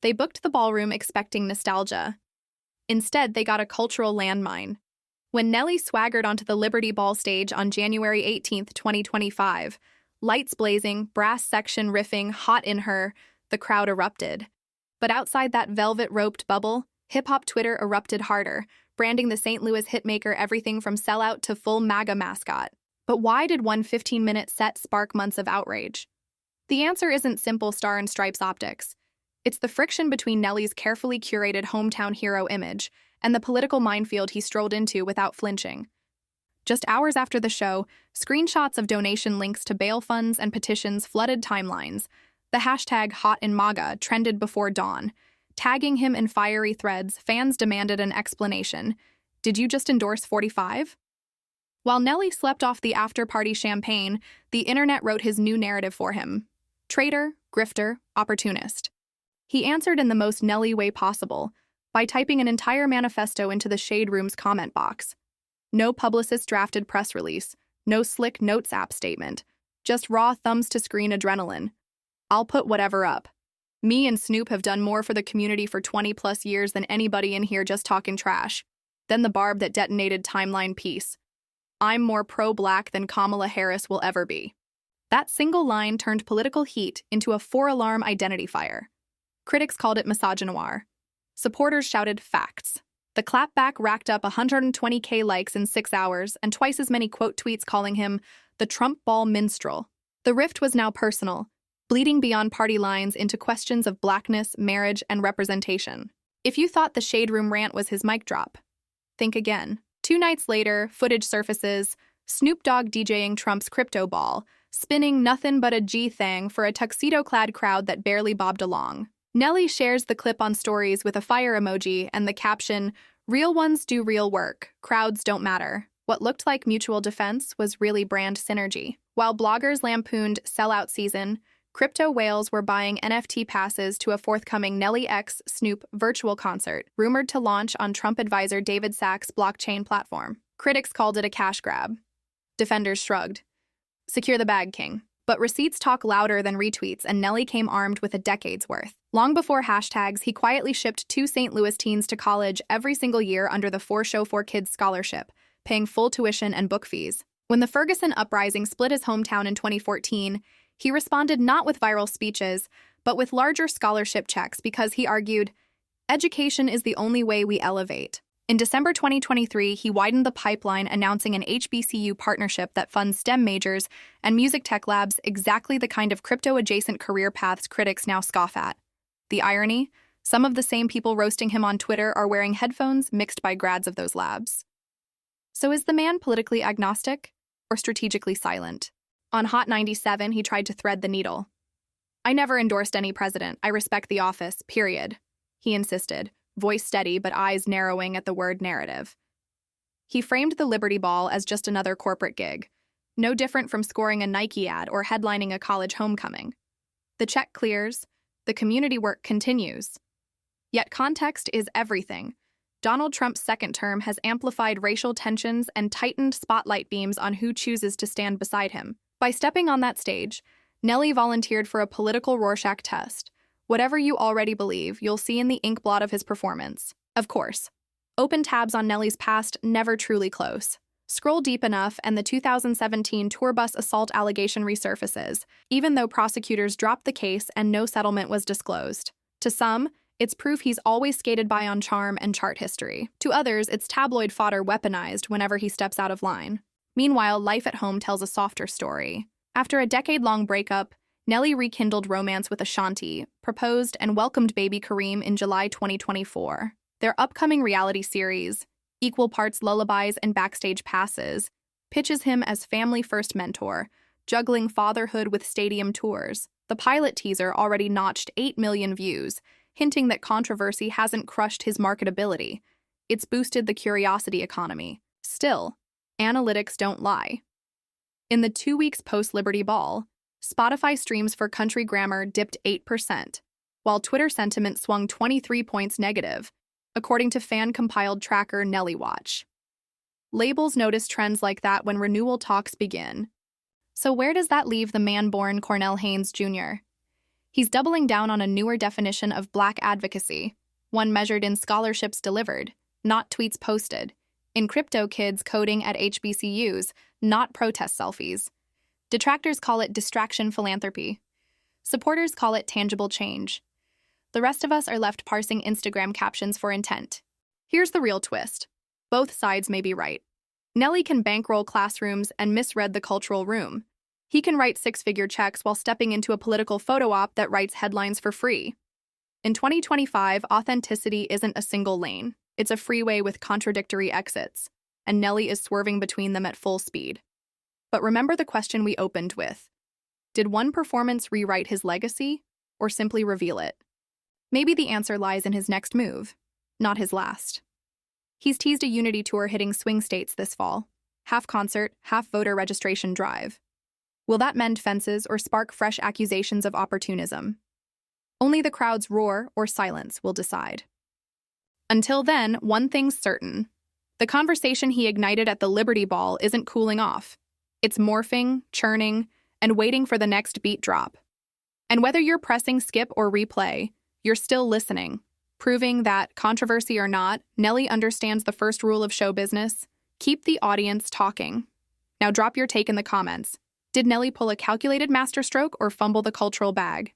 They booked the ballroom expecting nostalgia. Instead, they got a cultural landmine. When Nelly swaggered onto the Liberty Ball stage on January 18, 2025, lights blazing, brass section riffing, hot in her, the crowd erupted. But outside that velvet-roped bubble, hip-hop Twitter erupted harder, branding the St. Louis hitmaker everything from sellout to full MAGA mascot. But why did one 15-minute set spark months of outrage? The answer isn't simple Star and Stripes optics. It's the friction between Nelly's carefully curated hometown hero image and the political minefield he strolled into without flinching. Just hours after the show, screenshots of donation links to bail funds and petitions flooded timelines. The hashtag #HotInMAGA trended before dawn. Tagging him in fiery threads, fans demanded an explanation. Did you just endorse 45? While Nelly slept off the after-party champagne, the internet wrote his new narrative for him. Traitor, grifter, opportunist. He answered in the most Nelly way possible, by typing an entire manifesto into the ShadeRoom's comment box. No publicist-drafted press release, no slick notes app statement, just raw thumbs-to-screen adrenaline. I'll put whatever up. Me and Snoop have done more for the community for 20-plus years than anybody in here just talking trash. Then the barb that detonated timeline piece. I'm more pro-black than Kamala Harris will ever be. That single line turned political heat into a four-alarm identity fire. Critics called it misogynoir. Supporters shouted facts. The clapback racked up 120K likes in 6 hours and twice as many quote tweets calling him the Trump ball minstrel. The rift was now personal, bleeding beyond party lines into questions of blackness, marriage, and representation. If you thought the ShadeRoom rant was his mic drop, think again. 2 nights later, footage surfaces, Snoop Dogg DJing Trump's crypto ball, spinning nothing but a G-thang for a tuxedo-clad crowd that barely bobbed along. Nelly shares the clip on stories with a fire emoji and the caption, "Real ones do real work, crowds don't matter." What looked like mutual defense was really brand synergy. While bloggers lampooned sellout season, crypto whales were buying NFT passes to a forthcoming Nelly x Snoop virtual concert, rumored to launch on Trump advisor David Sacks' blockchain platform. Critics called it a cash grab. Defenders shrugged. Secure the bag, king. But receipts talk louder than retweets, and Nelly came armed with a decade's worth. Long before hashtags, he quietly shipped 2 St. Louis teens to college every single year under the 4Show4Kids scholarship, paying full tuition and book fees. When the Ferguson uprising split his hometown in 2014, he responded not with viral speeches, but with larger scholarship checks because he argued, education is the only way we elevate. In December 2023, he widened the pipeline, announcing an HBCU partnership that funds STEM majors and music tech labs, exactly the kind of crypto-adjacent career paths critics now scoff at. The irony? Some of the same people roasting him on Twitter are wearing headphones mixed by grads of those labs. So is the man politically agnostic or strategically silent? On Hot 97, he tried to thread the needle. I never endorsed any president. I respect the office, period. He insisted, voice steady but eyes narrowing at the word narrative. He framed the Liberty Ball as just another corporate gig, no different from scoring a Nike ad or headlining a college homecoming. The check clears, the community work continues. Yet context is everything. Donald Trump's second term has amplified racial tensions and tightened spotlight beams on who chooses to stand beside him. By stepping on that stage, Nelly volunteered for a political Rorschach test. Whatever you already believe, you'll see in the inkblot of his performance. Of course, open tabs on Nelly's past never truly close. Scroll deep enough and the 2017 tour bus assault allegation resurfaces, even though prosecutors dropped the case and no settlement was disclosed. To some, it's proof he's always skated by on charm and chart history. To others, it's tabloid fodder weaponized whenever he steps out of line. Meanwhile, life at home tells a softer story. After a decade-long breakup, Nelly rekindled romance with Ashanti, proposed and welcomed baby Kareem in July 2024. Their upcoming reality series, equal parts lullabies and backstage passes, pitches him as family-first mentor, juggling fatherhood with stadium tours. The pilot teaser already notched 8 million views, hinting that controversy hasn't crushed his marketability. It's boosted the curiosity economy. Still, analytics don't lie. In the 2 weeks post-Liberty Ball, Spotify streams for Country Grammar dipped 8%, while Twitter sentiment swung 23 points negative, according to fan-compiled tracker Nelly Watch. Labels notice trends like that when renewal talks begin. So where does that leave the man born Cornell Haynes Jr.? He's doubling down on a newer definition of Black advocacy, one measured in scholarships delivered, not tweets posted, in crypto kids coding at HBCUs, not protest selfies. Detractors call it distraction philanthropy. Supporters call it tangible change. The rest of us are left parsing Instagram captions for intent. Here's the real twist. Both sides may be right. Nelly can bankroll classrooms and misread the cultural room. He can write six-figure checks while stepping into a political photo op that writes headlines for free. In 2025, authenticity isn't a single lane. It's a freeway with contradictory exits, and Nelly is swerving between them at full speed. But remember the question we opened with. Did one performance rewrite his legacy, or simply reveal it? Maybe the answer lies in his next move, not his last. He's teased a unity tour hitting swing states this fall. Half concert, half voter registration drive. Will that mend fences or spark fresh accusations of opportunism? Only the crowd's roar or silence will decide. Until then, one thing's certain. The conversation he ignited at the Liberty Ball isn't cooling off. It's morphing, churning, and waiting for the next beat drop. And whether you're pressing skip or replay, you're still listening, proving that, controversy or not, Nelly understands the first rule of show business: keep the audience talking. Now drop your take in the comments. Did Nelly pull a calculated masterstroke or fumble the cultural bag?